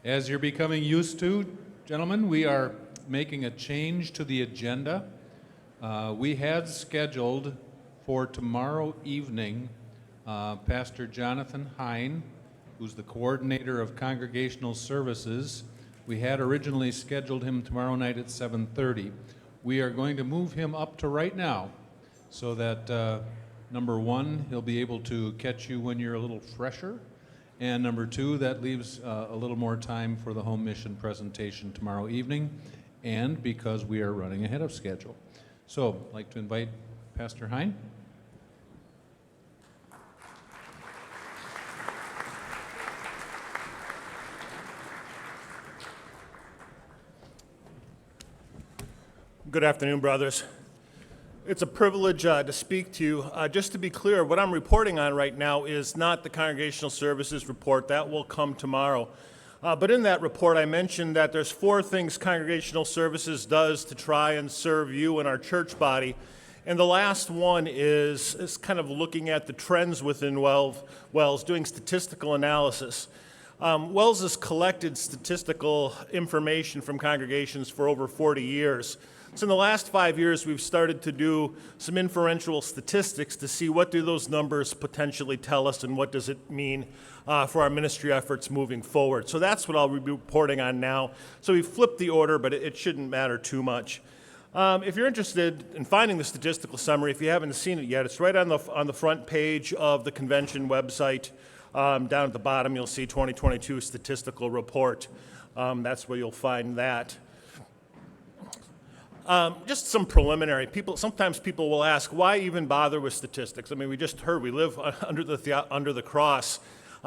As you're becoming used to, gentlemen, we are making a change to the agenda. We had scheduled for tomorrow evening Pastor Jonathan Hein, who's the coordinator of congregational services. We had originally scheduled him tomorrow night at 7:30. We are going to move him up to right now so that number one, he'll be able to catch you when you're a little fresher. And number two, that leaves a little more time for the home mission presentation tomorrow evening, and because we are running ahead of schedule. So I'd like to invite Pastor Hein. Good afternoon, brothers. It's a privilege to speak to you. Just to be clear, what I'm reporting on right now is not the Congregational Services report. That will come tomorrow. But in that report, I mentioned that there's 4 things Congregational Services does to try and serve you and our church body. And the last one is kind of looking at the trends within WELS, doing statistical analysis. WELS has collected statistical information from congregations for over 40 years. So in the last 5 years, we've started to do some inferential statistics to see what do those numbers potentially tell us and what does it mean for our ministry efforts moving forward. So that's what I'll be reporting on now. So we flipped the order, but it shouldn't matter too much. If you're interested in finding the statistical summary, if you haven't seen it yet, it's right on the front page of the convention website. Down at the bottom, you'll see 2022 statistical report. That's where you'll find that. Just some preliminary. Sometimes people will ask, why even bother with statistics? I mean, we just heard we live under the cross.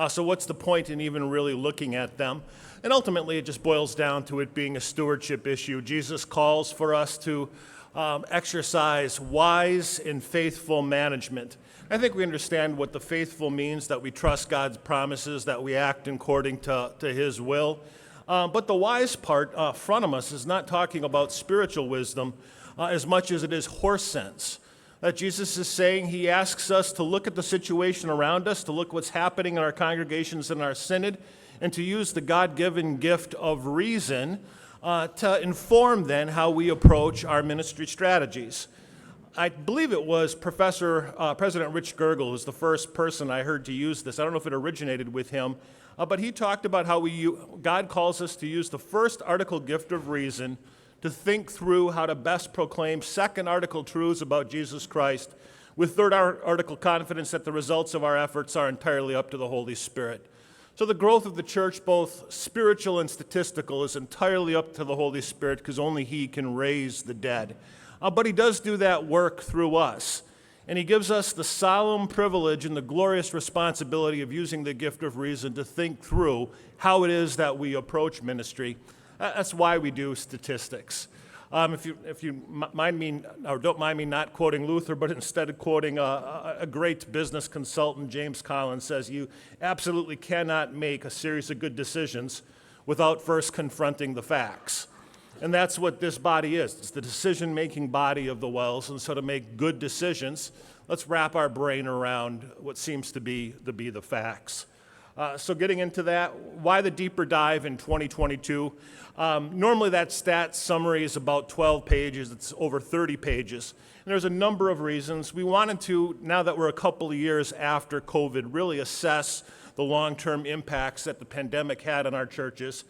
So what's the point in even really looking at them? And ultimately, it just boils down to it being a stewardship issue. Jesus calls for us to exercise wise and faithful management. I think we understand what the faithful means, that we trust God's promises, that we act according to His will. But the wise part front of us is not talking about spiritual wisdom as much as it is horse sense. That Jesus is saying He asks us to look at the situation around us, to look what's happening in our congregations and our synod, and to use the God-given gift of reason to inform then how we approach our ministry strategies. I believe it was President Rich Gergel was the first person I heard to use this. I don't know if it originated with him, but he talked about how God calls us to use the first article gift of reason to think through how to best proclaim second article truths about Jesus Christ, with third article confidence that the results of our efforts are entirely up to the Holy Spirit. So the growth of the church, both spiritual and statistical, is entirely up to the Holy Spirit because only He can raise the dead. But He does do that work through us. And He gives us the solemn privilege and the glorious responsibility of using the gift of reason to think through how it is that we approach ministry. That's why we do statistics. If you mind me, or don't mind me not quoting Luther, but instead of quoting a great business consultant, James Collins, says you absolutely cannot make a series of good decisions without first confronting the facts. And that's what this body is. It's the decision-making body of the WELS. And so to make good decisions, let's wrap our brain around what seems to be the facts. So getting into that, why the deeper dive in 2022? Normally that stats summary is about 12 pages. It's over 30 pages. And there's a number of reasons. We wanted to, now that we're a couple of years after COVID, really assess the long-term impacts that the pandemic had on our churches.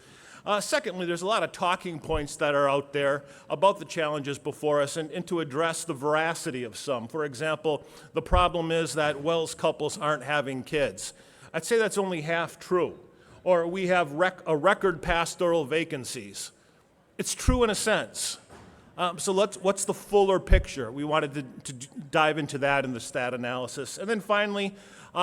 Secondly, there's a lot of talking points that are out there about the challenges before us and to address the veracity of some. For example, the problem is that WELS couples aren't having kids. I'd say that's only half true. Or we have a record pastoral vacancies. It's true in a sense. So what's the fuller picture? We wanted to dive into that in the stat analysis. And then finally,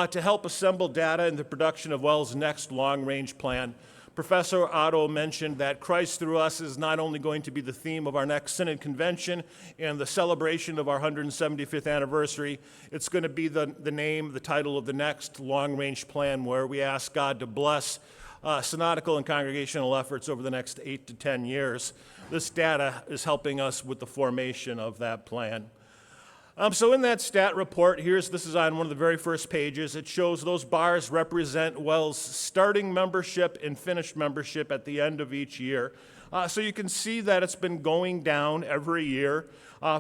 to help assemble data in the production of WELS' next long-range plan, Professor Otto mentioned that Christ through us is not only going to be the theme of our next Synod Convention and the celebration of our 175th anniversary, it's going to be the title of the next long-range plan where we ask God to bless synodical and congregational efforts over the next 8 to 10 years. This data is helping us with the formation of that plan. So in that stat report, this is on one of the very first pages. It shows those bars represent WELS starting membership and finished membership at the end of each year. So you can see that it's been going down every year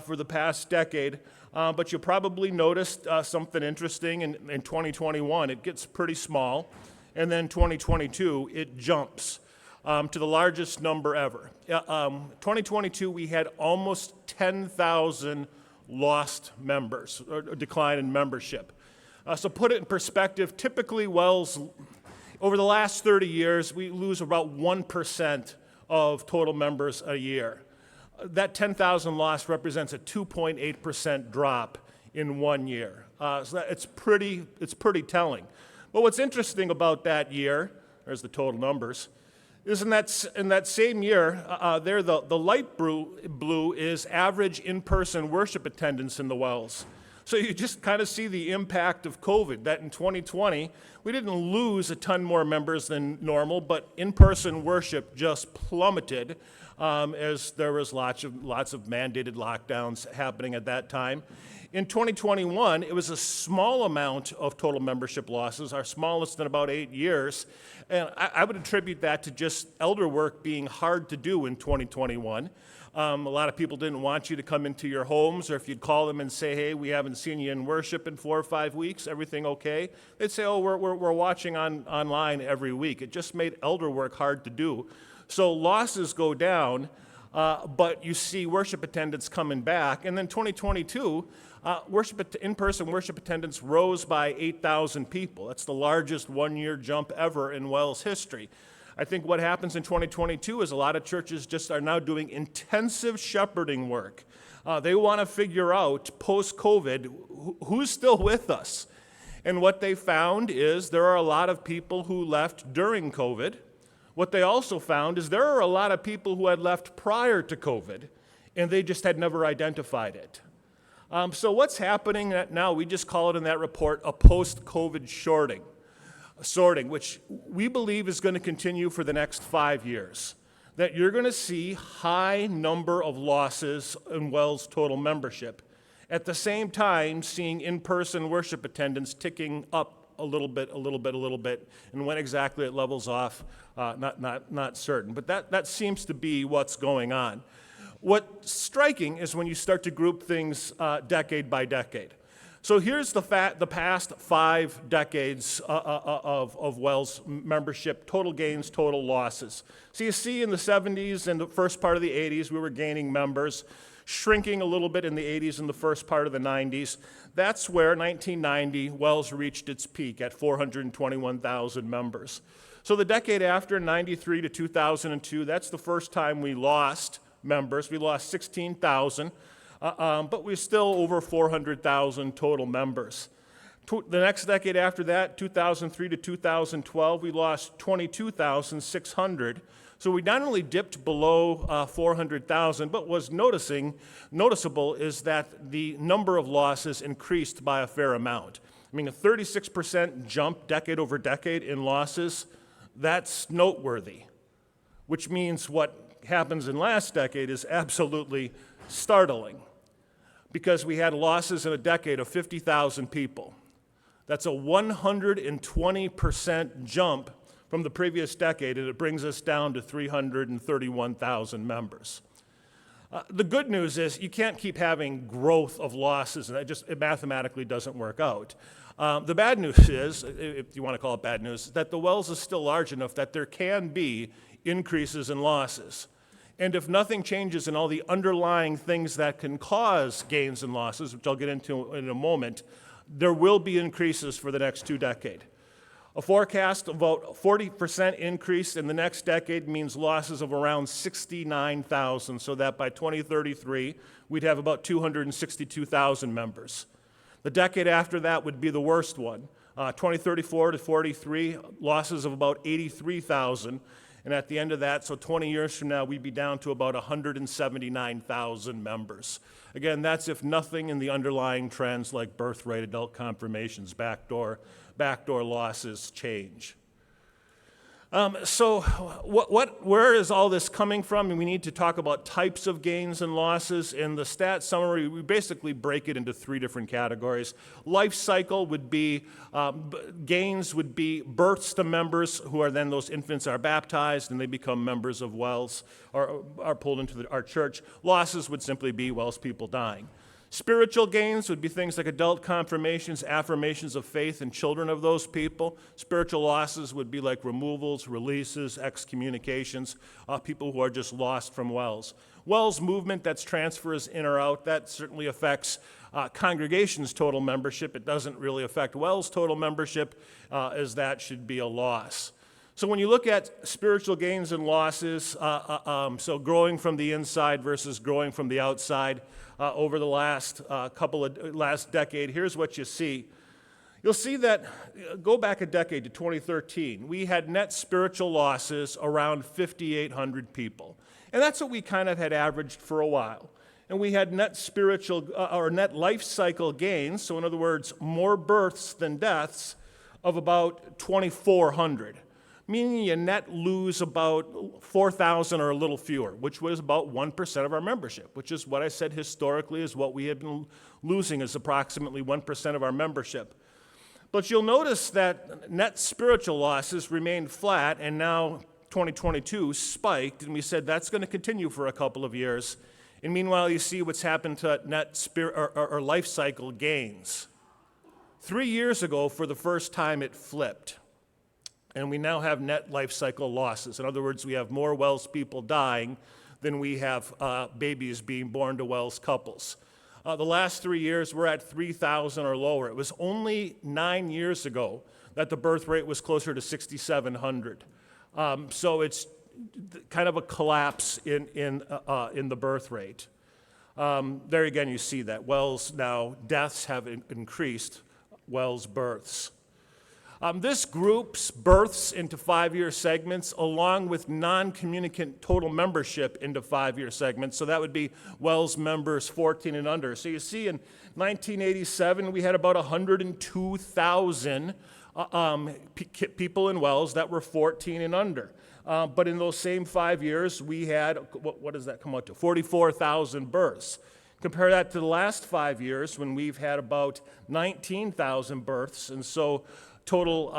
for the past decade. But you'll probably notice something interesting in 2021. It gets pretty small. And then 2022, it jumps to the largest number ever. 2022, we had almost 10,000 lost members, or a decline in membership. So put it in perspective, typically WELS, over the last 30 years, we lose about 1% of total members a year. That 10,000 loss represents a 2.8% drop in 1 year. So it's pretty telling. But what's interesting about that year, there's the total numbers, is in that same year, the light blue is average in-person worship attendance in the WELS. So you just kind of see the impact of COVID, that in 2020, we didn't lose a ton more members than normal, but in-person worship just plummeted as there was lots of mandated lockdowns happening at that time. In 2021, it was a small amount of total membership losses, our smallest in about 8 years. And I would attribute that to just elder work being hard to do in 2021. A lot of people didn't want you to come into your homes, or if you'd call them and say, hey, we haven't seen you in worship in 4 or 5 weeks, everything okay? They'd say, oh, we're watching online every week. It just made elder work hard to do. So losses go down, but you see worship attendance coming back. And then 2022, in-person worship attendance rose by 8,000 people. That's the largest one-year jump ever in WELS history. I think what happens in 2022 is a lot of churches just are now doing intensive shepherding work. They want to figure out, post-COVID, who's still with us. And what they found is there are a lot of people who left during COVID. What they also found is there are a lot of people who had left prior to COVID, and they just had never identified it. So what's happening now, we just call it in that report a post-COVID sorting, which we believe is going to continue for the next 5 years. That you're going to see high number of losses in WELS total membership. At the same time, seeing in-person worship attendance ticking up a little bit, and when exactly it levels off, not certain. But that seems to be what's going on. What's striking is when you start to group things decade by decade. So here's the past 5 decades of WELS membership, total gains, total losses. So you see in the 70s and the first part of the 80s, we were gaining members, shrinking a little bit in the 80s and the first part of the 90s. That's where 1990, WELS reached its peak at 421,000 members. So the decade after, 93 to 2002, that's the first time we lost members. We lost 16,000. But we're still over 400,000 total members. The next decade after that, 2003 to 2012, we lost 22,600. So we not only dipped below 400,000, but what's noticeable is that the number of losses increased by a fair amount. I mean, a 36% jump decade over decade in losses, that's noteworthy, which means what happens in last decade is absolutely startling, because we had losses in a decade of 50,000 people. That's a 120% jump from the previous decade, and it brings us down to 331,000 members. The good news is you can't keep having growth of losses, and it mathematically doesn't work out. The bad news is, if you want to call it bad news, that the WELS is still large enough that there can be increases in losses. And if nothing changes in all the underlying things that can cause gains and losses, which I'll get into in a moment, there will be increases for the next 2 decades. A forecast of about 40% increase in the next decade means losses of around 69,000, so that by 2033, we'd have about 262,000 members. The decade after that would be the worst one. 2034 to 43, losses of about 83,000. And at the end of that, so 20 years from now, we'd be down to about 179,000 members. Again, that's if nothing in the underlying trends like birth rate, adult confirmations, backdoor losses change. Where is all this coming from? And we need to talk about types of gains and losses. In the stat summary, we basically break it into three different categories. Life cycle would be, gains would be births to members who are then, those infants are baptized and they become members of WELS or are pulled into our church. Losses would simply be WELS people dying. Spiritual gains would be things like adult confirmations, affirmations of faith, and children of those people. Spiritual losses would be like removals, releases, excommunications, people who are just lost from WELS. WELS movement, that's transfers in or out, that certainly affects congregation's total membership. It doesn't really affect WELS total membership, as that should be a loss. So when you look at spiritual gains and losses, so growing from the inside versus growing from the outside, over the last last decade, here's what you see. You'll see that, go back a decade to 2013, we had net spiritual losses around 5,800 people. And that's what we kind of had averaged for a while. And we had net spiritual, or net life cycle gains, so in other words, more births than deaths, of about 2,400. Meaning you net lose about 4,000 or a little fewer, which was about 1% of our membership, which is what I said historically is what we had been losing, is approximately 1% of our membership. But you'll notice that net spiritual losses remained flat, and now 2022 spiked, and we said that's going to continue for a couple of years. And meanwhile, you see what's happened to net or life cycle gains. 3 years ago, for the first time, it flipped. And we now have net life cycle losses. In other words, we have more WELS people dying than we have babies being born to WELS couples. The last 3 years, we're at 3,000 or lower. It was only 9 years ago that the birth rate was closer to 6,700. So it's kind of a collapse in the birth rate. There again, you see that. WELS now, deaths have increased, WELS births. This groups births into 5-year segments along with non-communicant total membership into 5-year segments. So that would be WELS members 14 and under. So you see in 1987, we had about 102,000 people in WELS that were 14 and under. But in those same 5 years, we had, what does that come out to? 44,000 births. Compare that to the last 5 years when we've had about 19,000 births. And so total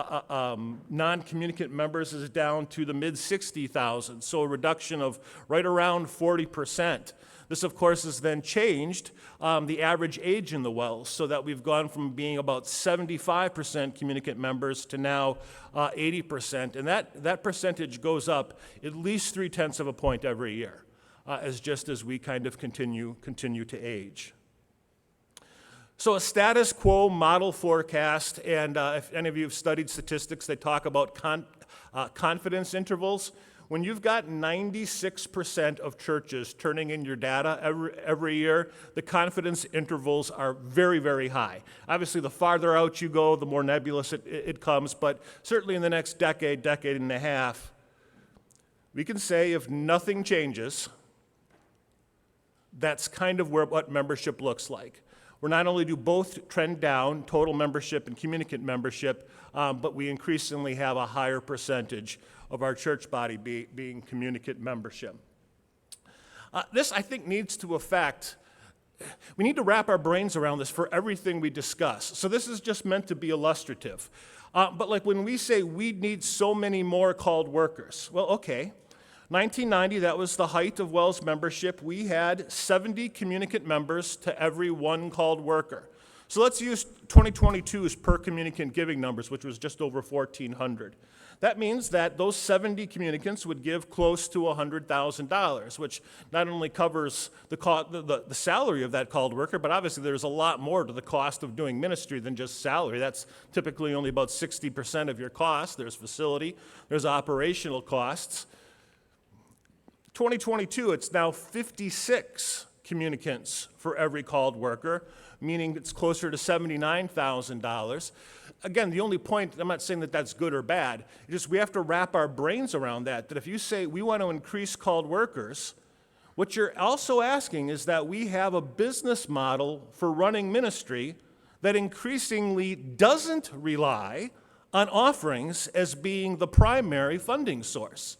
non-communicant members is down to the mid-60,000, so a reduction of right around 40%. This, of course, has then changed the average age in the WELS, so that we've gone from being about 75% communicant members to now 80%, and that percentage goes up at least 0.3 of a point every year, as we kind of continue to age. So a status quo model forecast, and if any of you have studied statistics, they talk about confidence intervals. When you've got 96% of churches turning in your data every year, the confidence intervals are very, very high. Obviously, the farther out you go, the more nebulous it comes, but certainly in the next decade and a half, we can say if nothing changes, that's kind of what membership looks like. Where not only do both trend down, total membership and communicant membership, but we increasingly have a higher percentage of our church body being communicant membership. This, I think, needs to affect, we need to wrap our brains around this for everything we discuss. So this is just meant to be illustrative. But like when we say we need so many more called workers, well, okay. 1990, that was the height of WELS membership. We had 70 communicant members to every one called worker. So let's use 2022's per communicant giving numbers, which was just over 1,400. That means that those 70 communicants would give close to $100,000, which not only covers the salary of that called worker, but obviously there's a lot more to the cost of doing ministry than just salary. That's typically only about 60% of your cost. There's facility, there's operational costs. 2022, it's now 56 communicants for every called worker, meaning it's closer to $79,000. Again, the only point, I'm not saying that that's good or bad, it's just we have to wrap our brains around that if you say we want to increase called workers, what you're also asking is that we have a business model for running ministry that increasingly doesn't rely on offerings as being the primary funding source.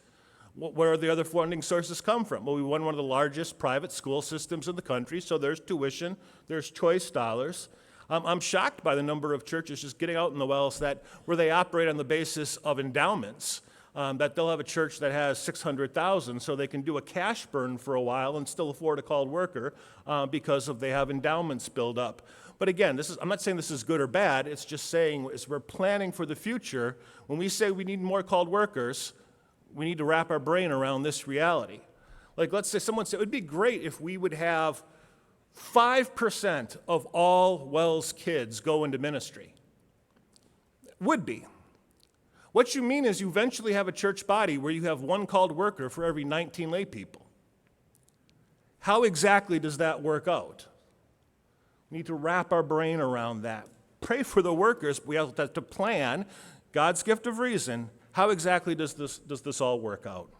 Where do the other funding sources come from? Well, we run one of the largest private school systems in the country, so there's tuition, there's choice dollars. I'm shocked by the number of churches just getting out in the WELS where they operate on the basis of endowments, that they'll have a church that has 600,000 so they can do a cash burn for a while and still afford a called worker because they have endowments build up. But again, I'm not saying this is good or bad, it's just saying as we're planning for the future, when we say we need more called workers, we need to wrap our brain around this reality. Like, let's say someone said, it would be great if we would have 5% of all WELS kids go into ministry. Would be. What you mean is you eventually have a church body where you have one called worker for every 19 lay people. How exactly does that work out? We need to wrap our brain around that. Pray for the workers, but we have to plan, God's gift of reason. How exactly does this all work out?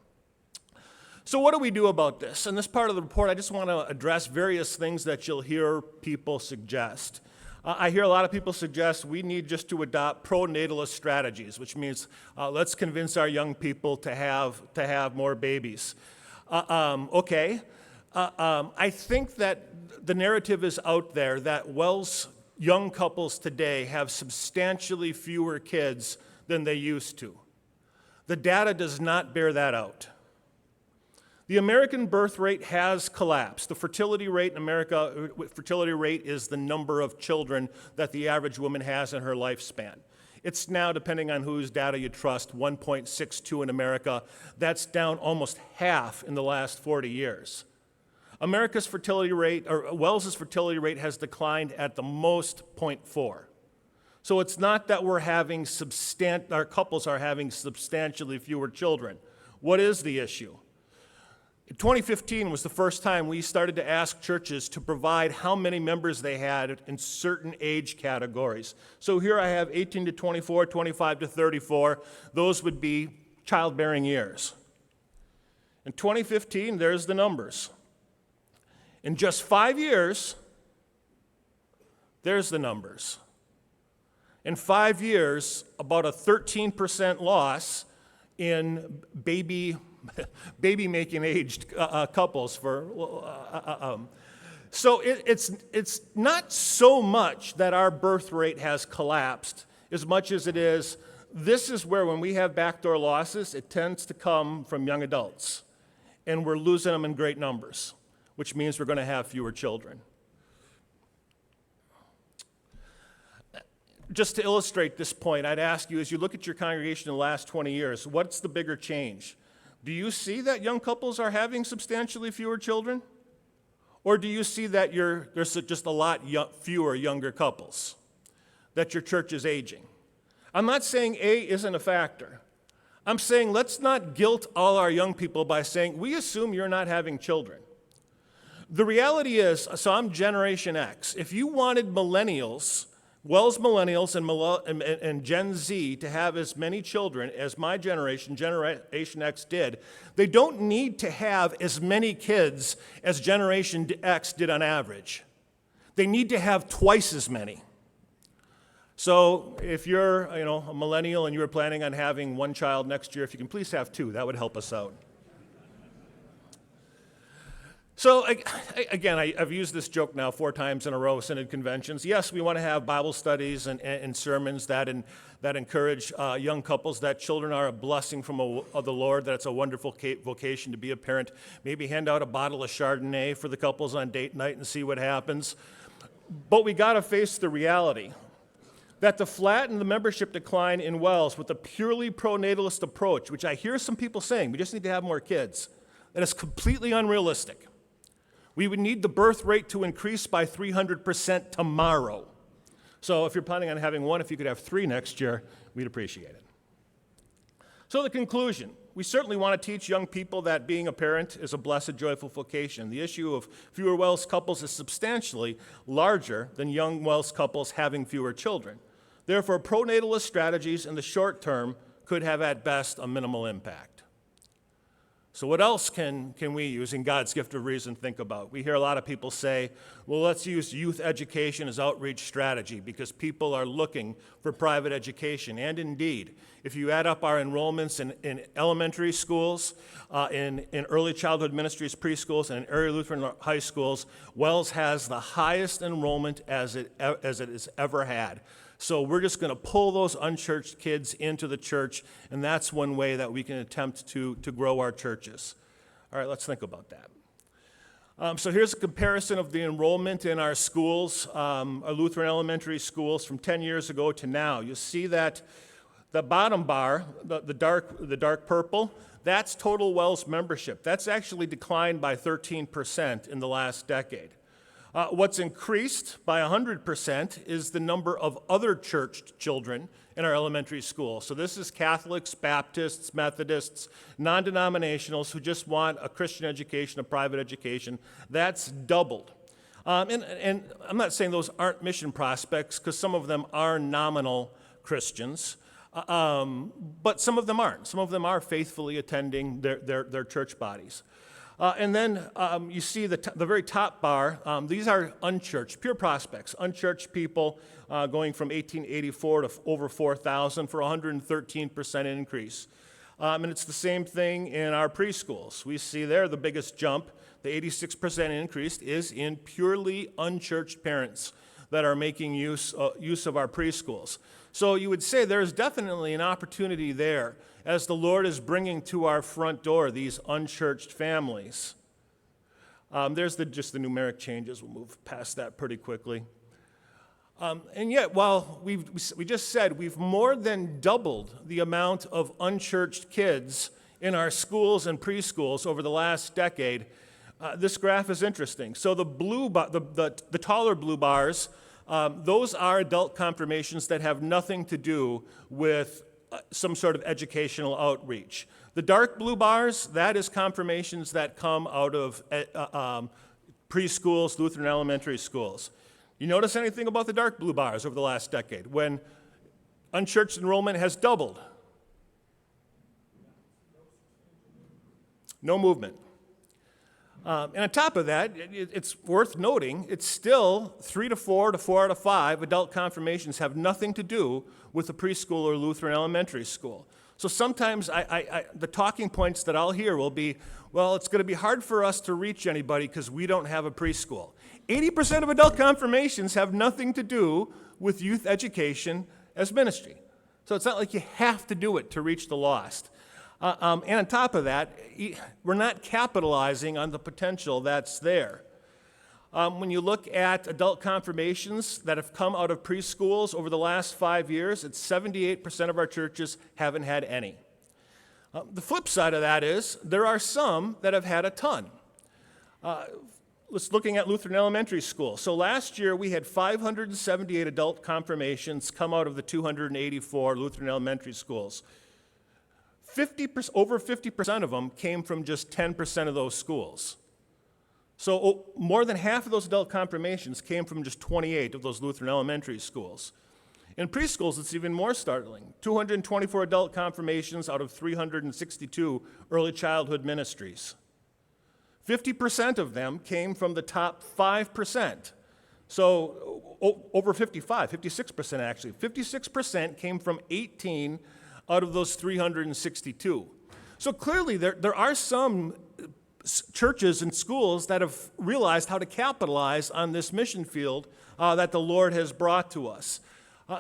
So what do we do about this? In this part of the report, I just want to address various things that you'll hear people suggest. I hear a lot of people suggest we need just to adopt pro-natalist strategies, which means let's convince our young people to have more babies. Okay. I think that the narrative is out there that WELS young couples today have substantially fewer kids than they used to. The data does not bear that out. The American birth rate has collapsed. The fertility rate in America, fertility rate is the number of children that the average woman has in her lifespan. It's now, depending on whose data you trust, 1.62 in America. That's down almost half in the last 40 years. America's fertility rate, or Wells's fertility rate, has declined at the most 0.4. So it's not that our couples are having substantially fewer children. What is the issue? 2015 was the first time we started to ask churches to provide how many members they had in certain age categories. So here I have 18 to 24, 25 to 34. Those would be childbearing years. In 2015, there's the numbers. In just 5 years, there's the numbers. In 5 years, about a 13% loss in baby-making aged couples. So it's not so much that our birth rate has collapsed as much as it is, this is where when we have backdoor losses, it tends to come from young adults. And we're losing them in great numbers, which means we're going to have fewer children. Just to illustrate this point, I'd ask you, as you look at your congregation in the last 20 years, what's the bigger change? Do you see that young couples are having substantially fewer children? Or do you see that there's just a lot fewer younger couples, that your church is aging? I'm not saying A isn't a factor. I'm saying let's not guilt all our young people by saying, we assume you're not having children. The reality is, so I'm Generation X. If you wanted millennials, WELS millennials and Gen Z to have as many children as my generation, Generation X, did, they don't need to have as many kids as Generation X did on average. They need to have twice as many. So if you're a millennial and you're planning on having one child next year, if you can please have two, that would help us out. So again, I've used this joke now 4 times in a row, Synod conventions. Yes, we want to have Bible studies and sermons that encourage young couples that children are a blessing from the Lord, that it's a wonderful vocation to be a parent. Maybe hand out a bottle of Chardonnay for the couples on date night and see what happens. But we got to face the reality that to flatten the membership decline in WELS with a purely pro-natalist approach, which I hear some people saying, we just need to have more kids, that is completely unrealistic. We would need the birth rate to increase by 300% tomorrow. So if you're planning on having one, if you could have 3 next year, we'd appreciate it. So the conclusion, we certainly want to teach young people that being a parent is a blessed, joyful vocation. The issue of fewer WELS couples is substantially larger than young WELS couples having fewer children. Therefore, pro-natalist strategies in the short term could have at best a minimal impact. So what else can we, using God's gift of reason, think about? We hear a lot of people say, well, let's use youth education as outreach strategy because people are looking for private education. And indeed, if you add up our enrollments in elementary schools, in early childhood ministries, preschools, and in area Lutheran high schools, WELS has the highest enrollment as it has ever had. So we're just going to pull those unchurched kids into the church, and that's one way that we can attempt to grow our churches. All right, let's think about that. So here's a comparison of the enrollment in our schools, our Lutheran elementary schools from 10 years ago to now. You see that the bottom bar, the dark purple, that's total WELS membership. That's actually declined by 13% in the last decade. What's increased by 100% is the number of other church children in our elementary school. So this is Catholics, Baptists, Methodists, non-denominationals who just want a Christian education, a private education. That's doubled. And I'm not saying those aren't mission prospects because some of them are nominal Christians, but some of them aren't. Some of them are faithfully attending their church bodies. And then you see the very top bar. These are unchurched, pure prospects, unchurched people going from 1884 to over 4,000 for 113% increase. And it's the same thing in our preschools. We see there the biggest jump, the 86% increase, is in purely unchurched parents that are making use of our preschools. So you would say there's definitely an opportunity there as the Lord is bringing to our front door these unchurched families. There's just the numeric changes. We'll move past that pretty quickly. And yet, while we just said we've more than doubled the amount of unchurched kids in our schools and preschools over the last decade, this graph is interesting. So the taller blue bars, those are adult confirmations that have nothing to do with some sort of educational outreach. The dark blue bars, that is confirmations that come out of preschools, Lutheran elementary schools. You notice anything about the dark blue bars over the last decade when unchurched enrollment has doubled? No movement. And on top of that, it's worth noting, it's still 3 to 4 to 4 out of 5 adult confirmations have nothing to do with the preschool or Lutheran elementary school. So sometimes the talking points that I'll hear will be, well, it's going to be hard for us to reach anybody because we don't have a preschool. 80% of adult confirmations have nothing to do with youth education as ministry. So it's not like you have to do it to reach the lost. And on top of that, we're not capitalizing on the potential that's there. When you look at adult confirmations that have come out of preschools over the last 5 years, it's 78% of our churches haven't had any. The flip side of that is there are some that have had a ton. Let's looking at Lutheran elementary school. So last year we had 578 adult confirmations come out of the 284 Lutheran elementary schools. Over 50% of them came from just 10% of those schools. So more than half of those adult confirmations came from just 28 of those Lutheran elementary schools. In preschools, it's even more startling. 224 adult confirmations out of 362 early childhood ministries. 50% of them came from the top 5%. So over 56% actually. 56% came from 18 out of those 362. So clearly there are some churches and schools that have realized how to capitalize on this mission field that the Lord has brought to us.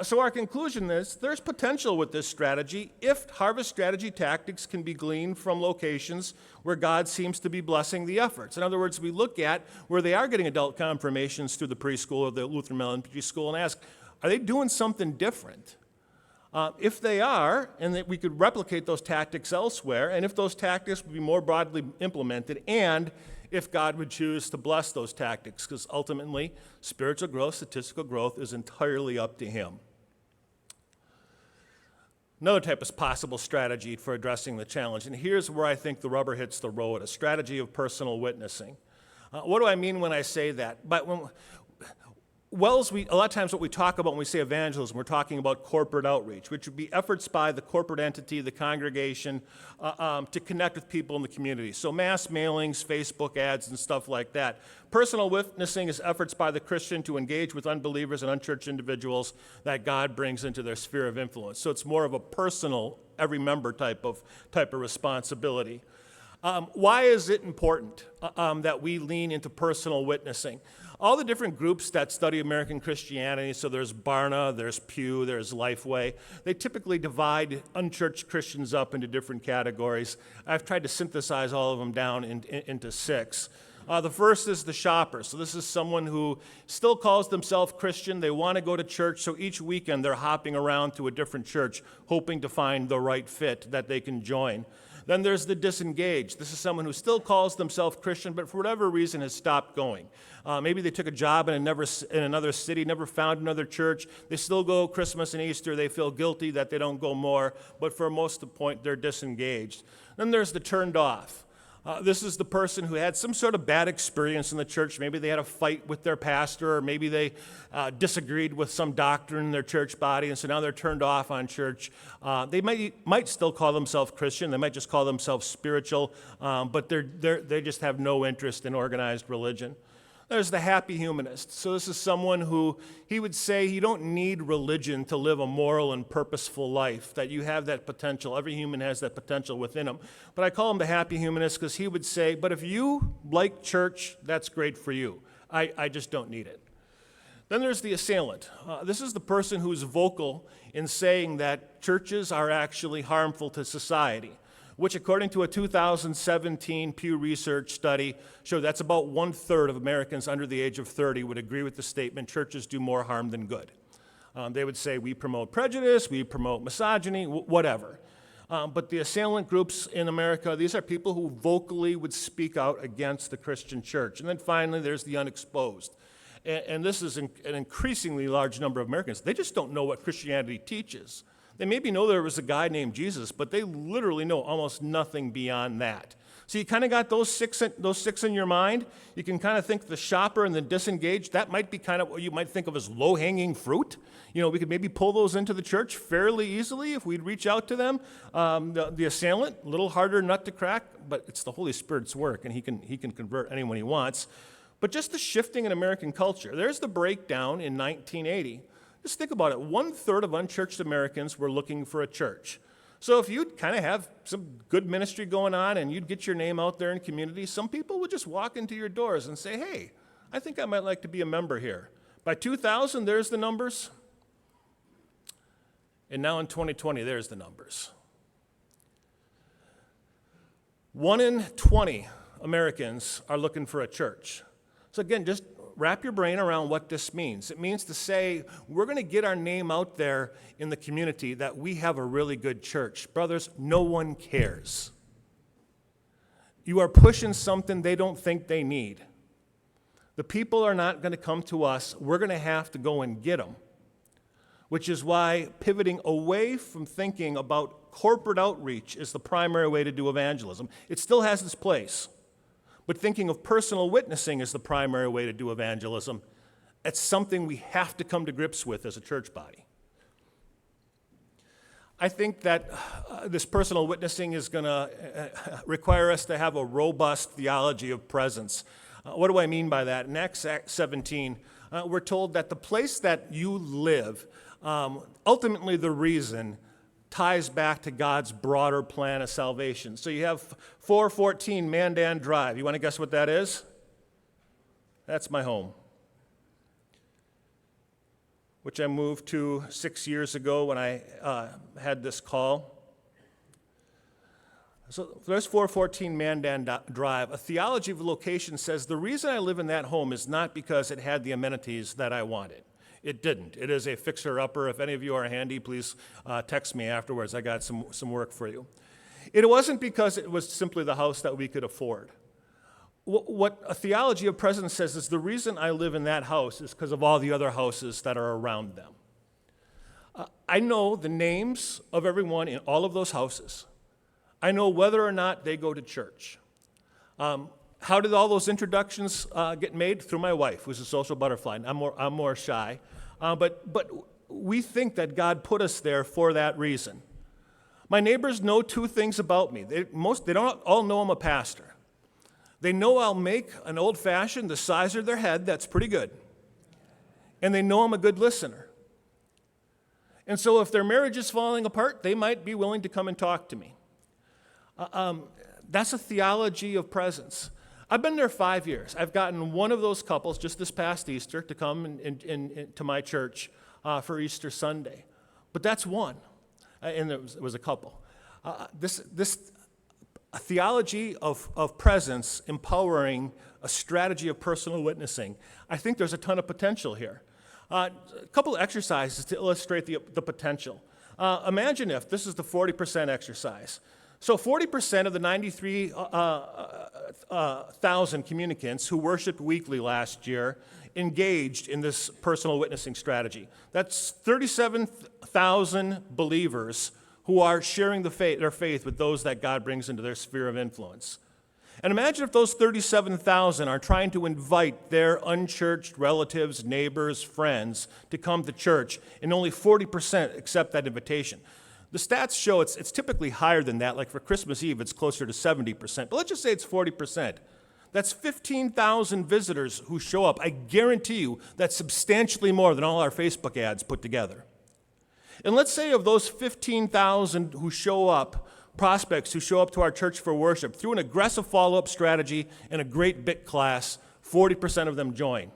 So our conclusion is there's potential with this strategy if harvest strategy tactics can be gleaned from locations where God seems to be blessing the efforts. In other words, we look at where they are getting adult confirmations through the preschool or the Lutheran elementary school and ask, are they doing something different? If they are, and that we could replicate those tactics elsewhere, and if those tactics would be more broadly implemented, and if God would choose to bless those tactics, because ultimately, spiritual growth, statistical growth is entirely up to Him. Another type of possible strategy for addressing the challenge, and here's where I think the rubber hits the road, a strategy of personal witnessing. What do I mean when I say that? But WELS, a lot of times what we talk about when we say evangelism, we're talking about corporate outreach, which would be efforts by the corporate entity, the congregation, to connect with people in the community. So mass mailings, Facebook ads, and stuff like that. Personal witnessing is efforts by the Christian to engage with unbelievers and unchurched individuals that God brings into their sphere of influence. So it's more of a personal, every member type of responsibility. Why is it important that we lean into personal witnessing? All the different groups that study American Christianity, so there's Barna, there's Pew, there's Lifeway, they typically divide unchurched Christians up into different categories. I've tried to synthesize all of them down into 6. The first is the shopper. So this is someone who still calls themselves Christian. They want to go to church, so each weekend they're hopping around to a different church, hoping to find the right fit that they can join. Then there's the disengaged. This is someone who still calls themselves Christian, but for whatever reason has stopped going. Maybe they took a job in another city, never found another church. They still go Christmas and Easter. They feel guilty that they don't go more, but for most of the point, they're disengaged. Then there's the turned off. This is the person who had some sort of bad experience in the church. Maybe they had a fight with their pastor, or maybe they disagreed with some doctrine in their church body, and so now they're turned off on church. They might still call themselves Christian. They might just call themselves spiritual, but they just have no interest in organized religion. There's the happy humanist. So this is someone who, he would say, you don't need religion to live a moral and purposeful life, that you have that potential. Every human has that potential within him. But I call him the happy humanist because he would say, but if you like church, that's great for you. I just don't need it. Then there's the assailant. This is the person who's vocal in saying that churches are actually harmful to society, which according to a 2017 Pew Research study showed that's about 1/3 of Americans under the age of 30 would agree with the statement, churches do more harm than good. They would say we promote prejudice, we promote misogyny, whatever. But the assailant groups in America, these are people who vocally would speak out against the Christian church. And then finally, there's the unexposed. And this is an increasingly large number of Americans. They just don't know what Christianity teaches. They maybe know there was a guy named Jesus, but they literally know almost nothing beyond that. So you kind of got those six in your mind. You can kind of think the shopper and the disengaged, that might be kind of what you might think of as low-hanging fruit. We could maybe pull those into the church fairly easily if we'd reach out to them. The assailant, a little harder nut to crack, but it's the Holy Spirit's work, and he can convert anyone he wants. But just the shifting in American culture. There's the breakdown in 1980. Just think about it. 1/3 of unchurched Americans were looking for a church. So if you'd kind of have some good ministry going on and you'd get your name out there in community, some people would just walk into your doors and say, hey, I think I might like to be a member here. By 2000, there's the numbers. And now in 2020, there's the numbers. 1 in 20 Americans are looking for a church. So again, just wrap your brain around what this means. It means to say, we're going to get our name out there in the community that we have a really good church. Brothers, no one cares. You are pushing something they don't think they need. The people are not going to come to us. We're going to have to go and get them, which is why pivoting away from thinking about corporate outreach is the primary way to do evangelism. It still has its place. But thinking of personal witnessing as the primary way to do evangelism, it's something we have to come to grips with as a church body. I think that this personal witnessing is going to require us to have a robust theology of presence. What do I mean by that? In Acts 17, we're told that the place that you live, ultimately the reason, ties back to God's broader plan of salvation. So you have 414 Mandan Drive. You want to guess what that is? That's my home, which I moved to 6 years ago when I had this call. So there's 414 Mandan Drive. A theology of location says the reason I live in that home is not because it had the amenities that I wanted. It didn't. It is a fixer-upper. If any of you are handy, please text me afterwards. I got some work for you. It wasn't because it was simply the house that we could afford. What a theology of presence says is the reason I live in that house is because of all the other houses that are around them. I know the names of everyone in all of those houses. I know whether or not they go to church. How did all those introductions get made? Through my wife, who's a social butterfly. I'm more shy. But we think that God put us there for that reason. My neighbors know two things about me. They don't all know I'm a pastor. They know I'll make an old-fashioned the size of their head. That's pretty good. And they know I'm a good listener. And so if their marriage is falling apart, they might be willing to come and talk to me. That's a theology of presence. I've been there 5 years. I've gotten one of those couples just this past Easter to come to my church for Easter Sunday. But that's one, and it was a couple. A theology of presence empowering a strategy of personal witnessing. I think there's a ton of potential here. A couple of exercises to illustrate the potential. Imagine if this is the 40% exercise. So 40% of the 93,000 communicants who worshiped weekly last year engaged in this personal witnessing strategy. That's 37,000 believers who are sharing their faith with those that God brings into their sphere of influence. And imagine if those 37,000 are trying to invite their unchurched relatives, neighbors, friends to come to church, and only 40% accept that invitation. The stats show it's typically higher than that. Like for Christmas Eve, it's closer to 70%. But let's just say it's 40%. That's 15,000 visitors who show up. I guarantee you that's substantially more than all our Facebook ads put together. And let's say of those 15,000 who show up, prospects who show up to our church for worship, through an aggressive follow-up strategy and a great bit class, 40% of them join.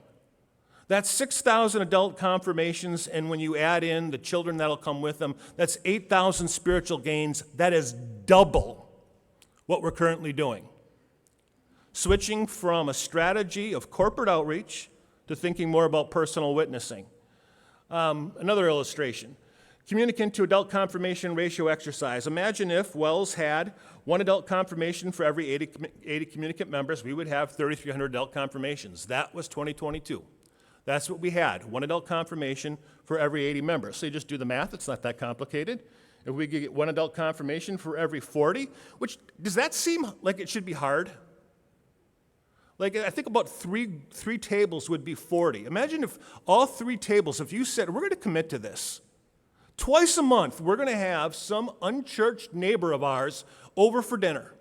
That's 6,000 adult confirmations, and when you add in the children that'll come with them, that's 8,000 spiritual gains. That is double what we're currently doing. Switching from a strategy of corporate outreach to thinking more about personal witnessing. Another illustration. Communicant to adult confirmation ratio exercise. Imagine if WELS had one adult confirmation for every 80 communicant members, we would have 3,300 adult confirmations. That was 2022. That's what we had, one adult confirmation for every 80 members. So you just do the math, it's not that complicated. If we could get one adult confirmation for every 40, which, does that seem like it should be hard? Like, I think about three tables would be 40. Imagine if all three tables, if you said, we're going to commit to this. Twice a month, we're going to have some unchurched neighbor of ours over for dinner.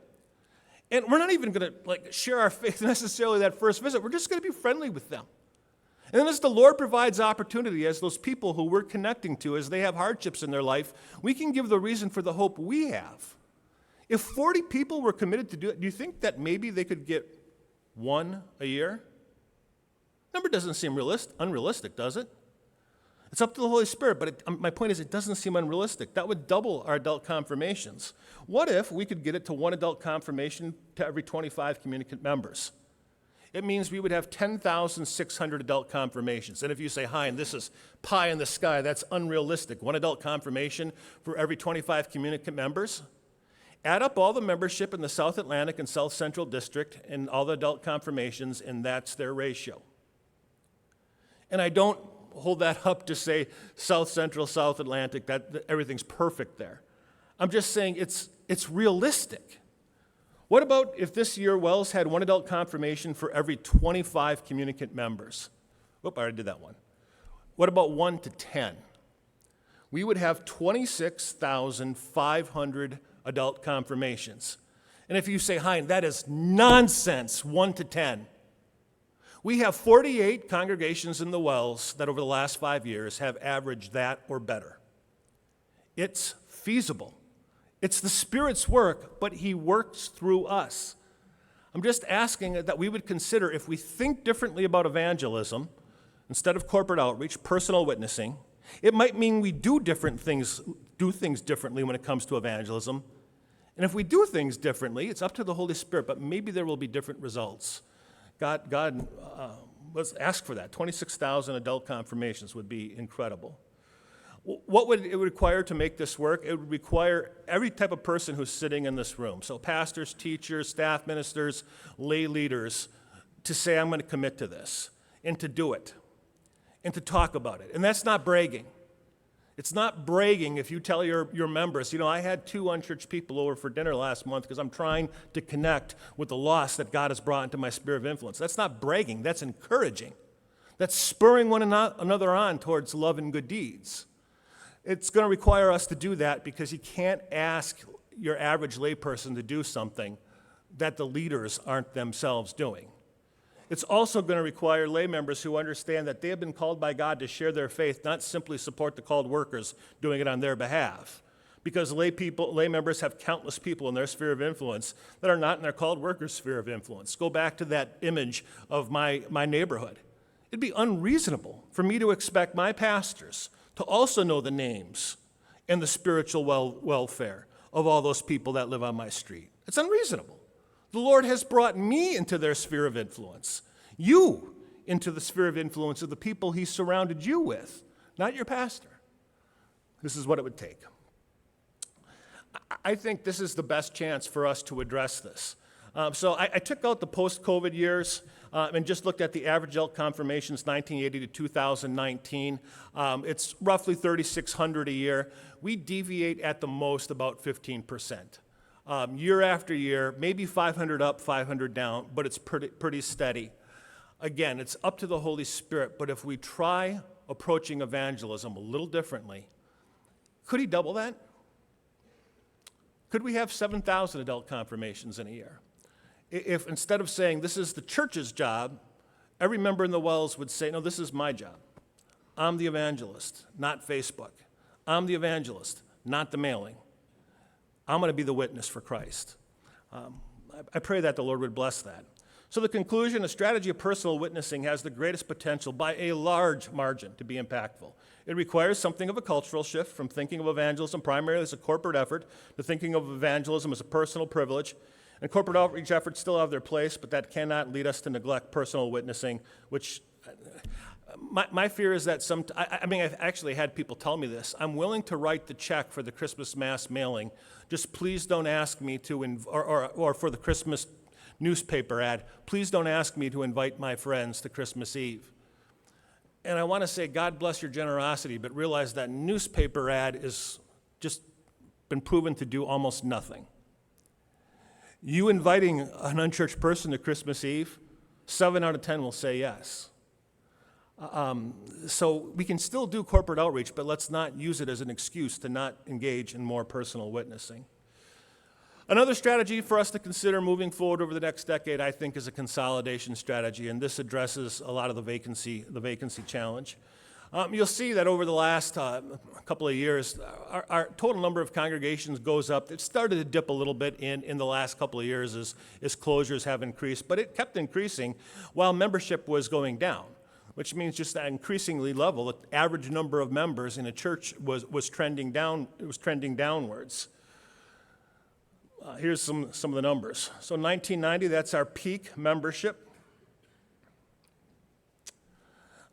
And we're not even going to share our faith necessarily that first visit. We're just going to be friendly with them. And then as the Lord provides opportunity, as those people who we're connecting to, as they have hardships in their life, we can give the reason for the hope we have. If 40 people were committed to do it, do you think that maybe they could get one a year? Number doesn't seem unrealistic, does it? It's up to the Holy Spirit, but my point is it doesn't seem unrealistic. That would double our adult confirmations. What if we could get it to one adult confirmation to every 25 communicant members? It means we would have 10,600 adult confirmations. And if you say, Hein, this is pie in the sky, that's unrealistic. One adult confirmation for every 25 communicant members. Add up all the membership in the South Atlantic and South Central District and all the adult confirmations, and that's their ratio. And I don't hold that up to say South Central, South Atlantic, that everything's perfect there. I'm just saying it's realistic. What about if this year WELS had one adult confirmation for every 25 communicant members? Whoop, I already did that one. What about 1 to 10? We would have 26,500 adult confirmations. And if you say, Hein, that is nonsense, 1 to 10. We have 48 congregations in the WELS that over the last 5 years have averaged that or better. It's feasible. It's the Spirit's work, but He works through us. I'm just asking that we would consider, if we think differently about evangelism, instead of corporate outreach, personal witnessing, it might mean we do things differently when it comes to evangelism. And if we do things differently, it's up to the Holy Spirit, but maybe there will be different results. God let's ask for that. 26,000 adult confirmations would be incredible. What would it require to make this work? It would require every type of person who's sitting in this room. So pastors, teachers, staff ministers, lay leaders, to say, I'm going to commit to this, and to do it, and to talk about it. And that's not bragging. It's not bragging if you tell your members, I had 2 unchurched people over for dinner last month because I'm trying to connect with the lost that God has brought into my sphere of influence. That's not bragging, that's encouraging. That's spurring one another on towards love and good deeds. It's going to require us to do that because you can't ask your average layperson to do something that the leaders aren't themselves doing. It's also going to require lay members who understand that they have been called by God to share their faith, not simply support the called workers doing it on their behalf. Because lay members have countless people in their sphere of influence that are not in their called workers' sphere of influence. Go back to that image of my neighborhood. It'd be unreasonable for me to expect my pastors to also know the names and the spiritual welfare of all those people that live on my street. It's unreasonable. The Lord has brought me into their sphere of influence, you into the sphere of influence of the people He surrounded you with, not your pastor. This is what it would take. I think this is the best chance for us to address this. So I took out the post-COVID years and just looked at the average elk confirmations 1980 to 2019. It's roughly 3,600 a year. We deviate at the most about 15%. Year after year, maybe 500 up, 500 down, but it's pretty steady. Again, it's up to the Holy Spirit, but if we try approaching evangelism a little differently, could He double that? Could we have 7,000 adult confirmations in a year? If instead of saying this is the church's job, every member in the WELS would say, no, this is my job. I'm the evangelist, not Facebook. I'm the evangelist, not the mailing. I'm going to be the witness for Christ. I pray that the Lord would bless that. So the conclusion, a strategy of personal witnessing has the greatest potential by a large margin to be impactful. It requires something of a cultural shift from thinking of evangelism primarily as a corporate effort to thinking of evangelism as a personal privilege. And corporate outreach efforts still have their place, but that cannot lead us to neglect personal witnessing, which my fear is that I've actually had people tell me this. I'm willing to write the check for the Christmas mass mailing. Just please don't ask me to, or for the Christmas newspaper ad, please don't ask me to invite my friends to Christmas Eve. And I want to say, God bless your generosity, but realize that newspaper ad is just been proven to do almost nothing. You inviting an unchurched person to Christmas Eve, 7 out of 10 will say yes. So we can still do corporate outreach, but let's not use it as an excuse to not engage in more personal witnessing. Another strategy for us to consider moving forward over the next decade, I think, is a consolidation strategy, and this addresses a lot of the vacancy challenge. You'll see that over the last couple of years, our total number of congregations goes up. It started to dip a little bit in the last couple of years as closures have increased, but it kept increasing while membership was going down, which means just that increasingly level, the average number of members in a church was trending down. It was trending downwards. Here's some of the numbers. So 1990, that's our peak membership.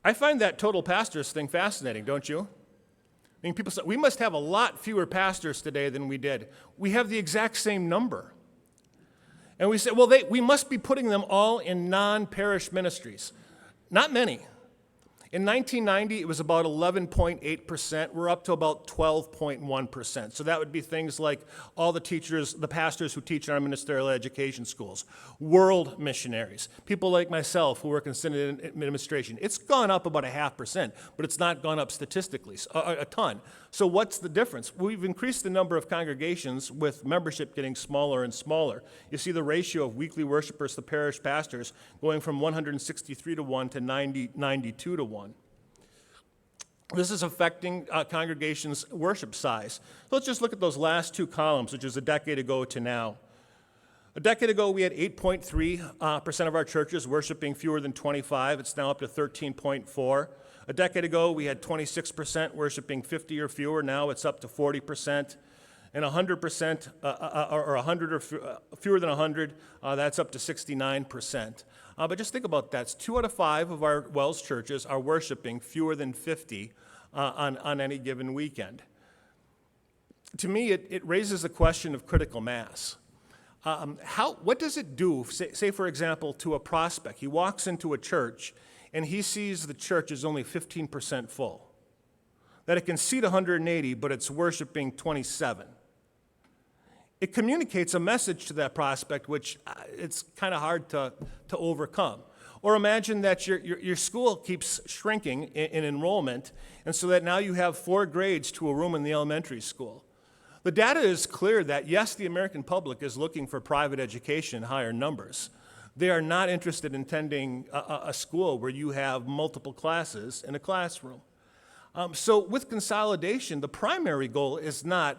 I find that total pastors thing fascinating, don't you? I mean, people say, we must have a lot fewer pastors today than we did. We have the exact same number. And we say, well, we must be putting them all in non-parish ministries. Not many. In 1990, it was about 11.8%. We're up to about 12.1%. So that would be things like all the teachers, the pastors who teach in our ministerial education schools, world missionaries, people like myself who work in synod administration. It's gone up about 0.5%, but it's not gone up statistically a ton. So what's the difference? We've increased the number of congregations with membership getting smaller and smaller. You see the ratio of weekly worshipers to parish pastors going from 163 to 1 to 92 to 1. This is affecting congregations' worship size. So let's just look at those last two columns, which is a decade ago to now. A decade ago, we had 8.3% of our churches worshiping fewer than 25. It's now up to 13.4. A decade ago, we had 26% worshiping 50 or fewer. Now it's up to 40%. And 100%, or 100 or fewer than 100, that's up to 69%. But just think about that. It's 2 out of 5 of our WELS churches are worshiping fewer than 50 on any given weekend. To me, it raises the question of critical mass. What does it do, say for example, to a prospect? He walks into a church and he sees the church is only 15% full. that it can seat 180, but it's worshiping 27. It communicates a message to that prospect, which it's kind of hard to overcome. Or imagine that your school keeps shrinking in enrollment, and so that now you have 4 grades to a room in the elementary school. The data is clear that, yes, the American public is looking for private education in higher numbers. They are not interested in attending a school where you have multiple classes in a classroom. So with consolidation, the primary goal is not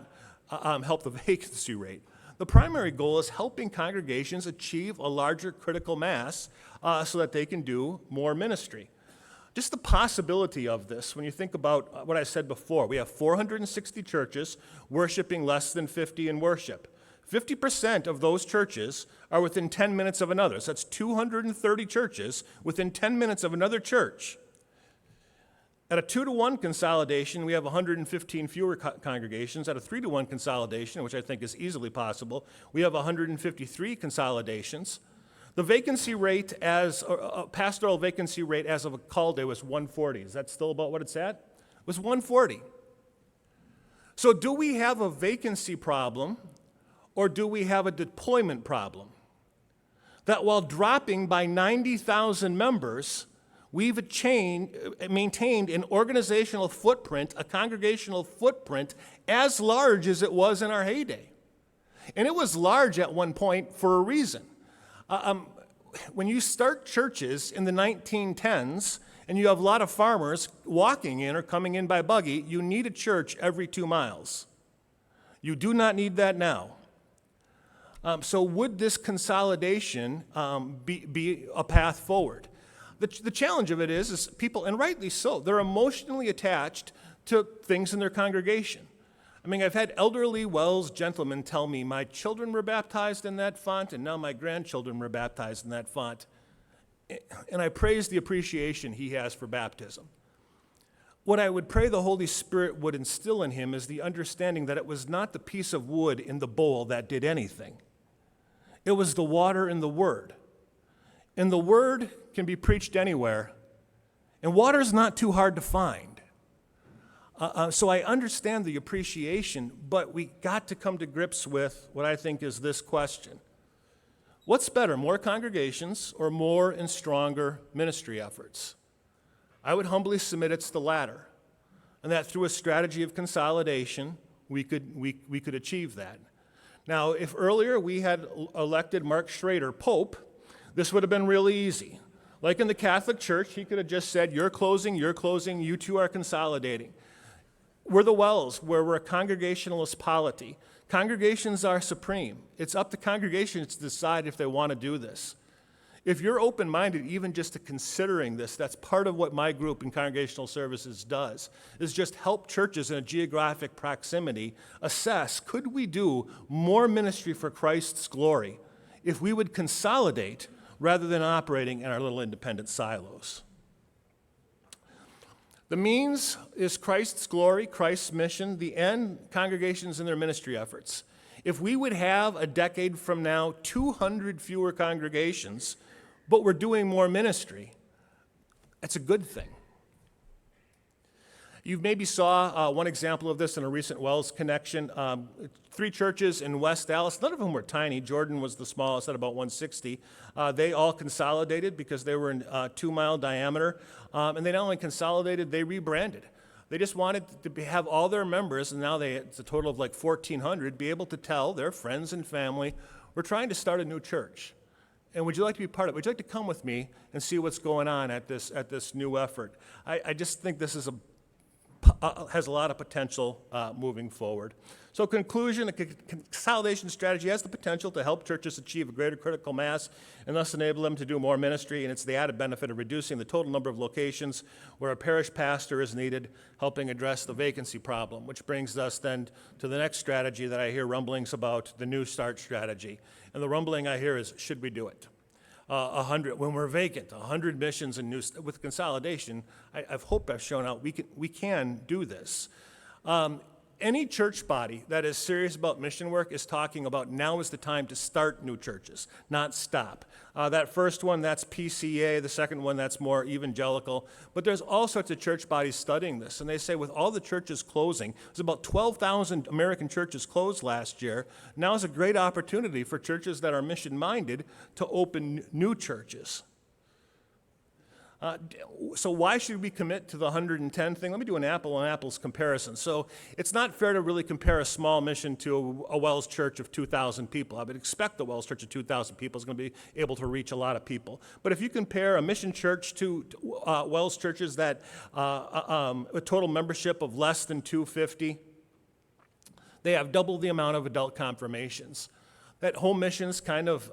help the vacancy rate. The primary goal is helping congregations achieve a larger critical mass so that they can do more ministry. Just the possibility of this, when you think about what I said before, we have 460 churches worshiping less than 50 in worship. 50% of those churches are within 10 minutes of another. So that's 230 churches within 10 minutes of another church. At a 2-to-1 consolidation, we have 115 fewer congregations. At a 3-to-1 consolidation, which I think is easily possible, we have 153 consolidations. The vacancy rate pastoral vacancy rate as of a call day was 140. Is that still about what it's at? It was 140. So do we have a vacancy problem, or do we have a deployment problem? That while dropping by 90,000 members, we've maintained an organizational footprint, a congregational footprint, as large as it was in our heyday. And it was large at one point for a reason. When you start churches in the 1910s and you have a lot of farmers walking in or coming in by buggy, you need a church every 2 miles. You do not need that now. So would this consolidation be a path forward? The challenge of it is people, and rightly so, they're emotionally attached to things in their congregation. I mean, I've had elderly WELS gentlemen tell me, my children were baptized in that font, and now my grandchildren were baptized in that font. And I praise the appreciation he has for baptism. What I would pray the Holy Spirit would instill in him is the understanding that it was not the piece of wood in the bowl that did anything. It was the water in the Word. And the Word can be preached anywhere, and water is not too hard to find. So I understand the appreciation, but we got to come to grips with what I think is this question. What's better, more congregations or more and stronger ministry efforts? I would humbly submit it's the latter, and that through a strategy of consolidation, we could achieve that. Now, if earlier we had elected Mark Schrader Pope, this would have been really easy. Like in the Catholic Church, he could have just said, you're closing, you two are consolidating. We're the WELS, where we're a congregationalist polity. Congregations are supreme. It's up to congregations to decide if they want to do this. If you're open-minded, even just to considering this, that's part of what my group in Congregational Services does, is just help churches in a geographic proximity assess, could we do more ministry for Christ's glory if we would consolidate rather than operating in our little independent silos? The means is Christ's glory, Christ's mission, the end, congregations and their ministry efforts. If we would have a decade from now 200 fewer congregations, but we're doing more ministry, that's a good thing. You maybe saw one example of this in a recent WELS connection. 3 churches in West Dallas, none of them were tiny. Jordan was the smallest at about 160. They all consolidated because they were in 2-mile diameter. And they not only consolidated, they rebranded. They just wanted to have all their members, and now it's a total of like 1,400, be able to tell their friends and family, we're trying to start a new church. And would you like to be part of it? Would you like to come with me and see what's going on at this new effort? I just think this is has a lot of potential moving forward. So conclusion, the consolidation strategy has the potential to help churches achieve a greater critical mass and thus enable them to do more ministry, and it's the added benefit of reducing the total number of locations where a parish pastor is needed, helping address the vacancy problem, which brings us then to the next strategy that I hear rumblings about, the New Start strategy. And the rumbling I hear is, should we do it? 100, when we're vacant, 100 missions and with consolidation, I've shown out we can do this. Any church body that is serious about mission work is talking about now is the time to start new churches, not stop. That first one, that's PCA. The second one, that's more evangelical. But there's all sorts of church bodies studying this. And they say with all the churches closing, there's about 12,000 American churches closed last year. Now is a great opportunity for churches that are mission-minded to open new churches. So why should we commit to the 110 thing? Let me do an apple-on-apples comparison. So it's not fair to really compare a small mission to a WELS church of 2,000 people. I would expect the WELS church of 2,000 people is going to be able to reach a lot of people. But if you compare a mission church to WELS churches that a total membership of less than 250, they have double the amount of adult confirmations. That home missions kind of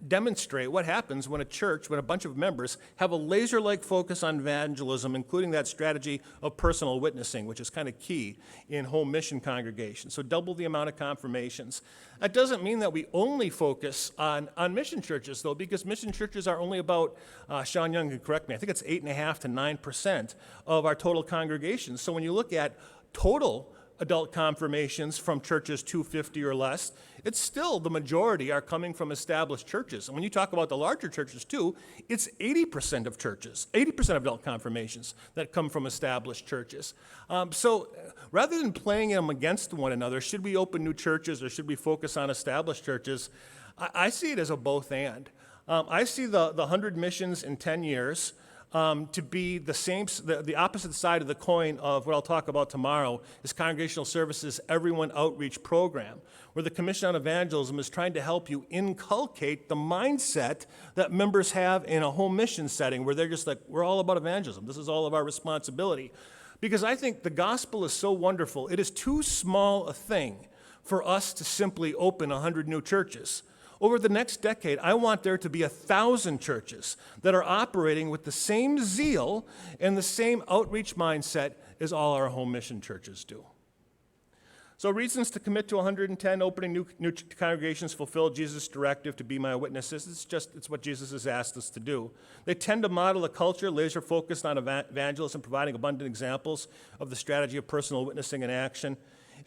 demonstrate what happens when a church, when a bunch of members have a laser-like focus on evangelism, including that strategy of personal witnessing, which is kind of key in home mission congregations. So double the amount of confirmations. That doesn't mean that we only focus on mission churches, though, because mission churches are only about, Sean Young can correct me, I think it's 8.5% to 9% of our total congregations. So when you look at total adult confirmations from churches 250 or less, it's still the majority are coming from established churches. And when you talk about the larger churches too, it's 80% of churches, 80% of adult confirmations that come from established churches. So rather than playing them against one another, should we open new churches or should we focus on established churches? I see it as a both and. I see the 100 missions in 10 years to be the opposite side of the coin of what I'll talk about tomorrow is Congregational Services Everyone Outreach Program, where the Commission on Evangelism is trying to help you inculcate the mindset that members have in a home mission setting where they're just like, we're all about evangelism. This is all of our responsibility. Because I think the gospel is so wonderful. It is too small a thing for us to simply open 100 new churches. Over the next decade, I want there to be 1,000 churches that are operating with the same zeal and the same outreach mindset as all our home mission churches do. So reasons to commit to 110 opening new congregations fulfill Jesus' directive to be my witnesses. It's what Jesus has asked us to do. They tend to model a culture laser focused on evangelism, providing abundant examples of the strategy of personal witnessing in action.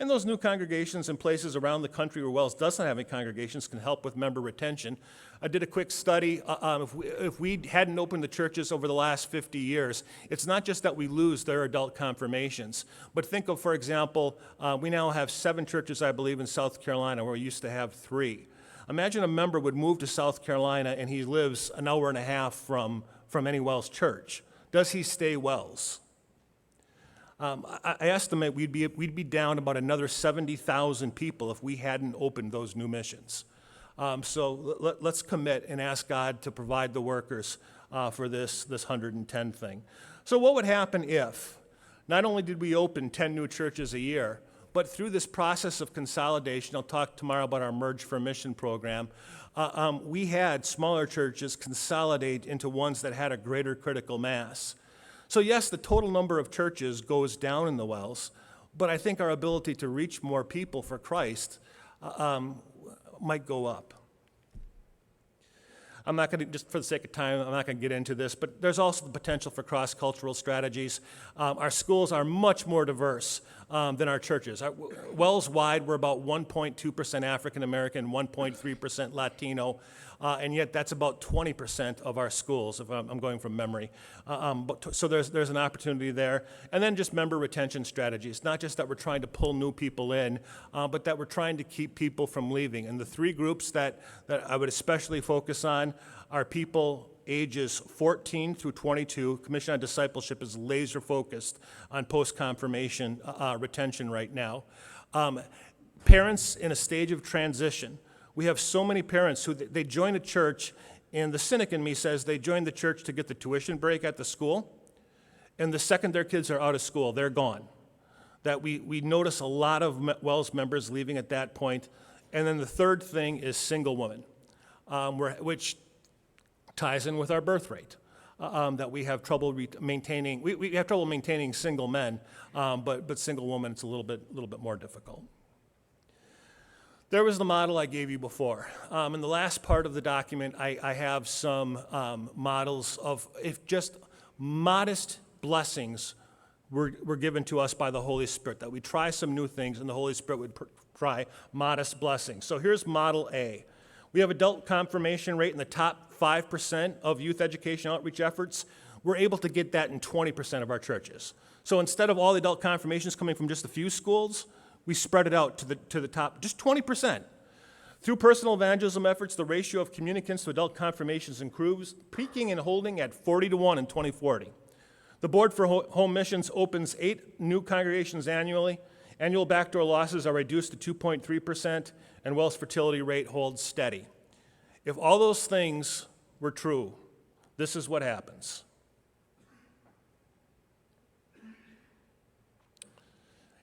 And those new congregations in places around the country where WELS doesn't have any congregations can help with member retention. I did a quick study. If we hadn't opened the churches over the last 50 years, it's not just that we lose their adult confirmations. But think of, for example, we now have 7 churches, I believe, in South Carolina, where we used to have 3. Imagine a member would move to South Carolina and he lives an hour and a half from any WELS church. Does he stay WELS? I estimate we'd be down about another 70,000 people if we hadn't opened those new missions. So let's commit and ask God to provide the workers for this 110 thing. So what would happen if not only did we open 10 new churches a year, but through this process of consolidation, I'll talk tomorrow about our Merge for Mission program, we had smaller churches consolidate into ones that had a greater critical mass. So yes, the total number of churches goes down in the WELS, but I think our ability to reach more people for Christ might go up. I'm not going to, just for the sake of time, I'm not going to get into this, but there's also the potential for cross-cultural strategies. Our schools are much more diverse than our churches. WELS-wide, we're about 1.2% African-American, 1.3% Latino, and yet that's about 20% of our schools, if I'm going from memory. So there's an opportunity there. And then just member retention strategies, not just that we're trying to pull new people in, but that we're trying to keep people from leaving. And the 3 groups that I would especially focus on are people ages 14 through 22. Commission on Discipleship is laser focused on post-confirmation retention right now. Parents in a stage of transition. We have so many parents who they join a church, and the cynic in me says they join the church to get the tuition break at the school, and the second their kids are out of school, they're gone. That we notice a lot of WELS members leaving at that point. And then the third thing is single women, which ties in with our birth rate, that we have trouble maintaining. We have trouble maintaining single men, but single women, it's a little bit more difficult. There was the model I gave you before. In the last part of the document, I have some models of if just modest blessings were given to us by the Holy Spirit, that we try some new things and the Holy Spirit would try modest blessings. So here's Model A. We have adult confirmation rate in the top 5% of youth education outreach efforts. We're able to get that in 20% of our churches. So instead of all the adult confirmations coming from just a few schools, we spread it out to the top, just 20%. Through personal evangelism efforts, the ratio of communicants to adult confirmations improves, peaking and holding at 40-1 in 2040. The Board for Home Missions opens 8 new congregations annually. Annual backdoor losses are reduced to 2.3%, and WELS fertility rate holds steady. If all those things were true, this is what happens.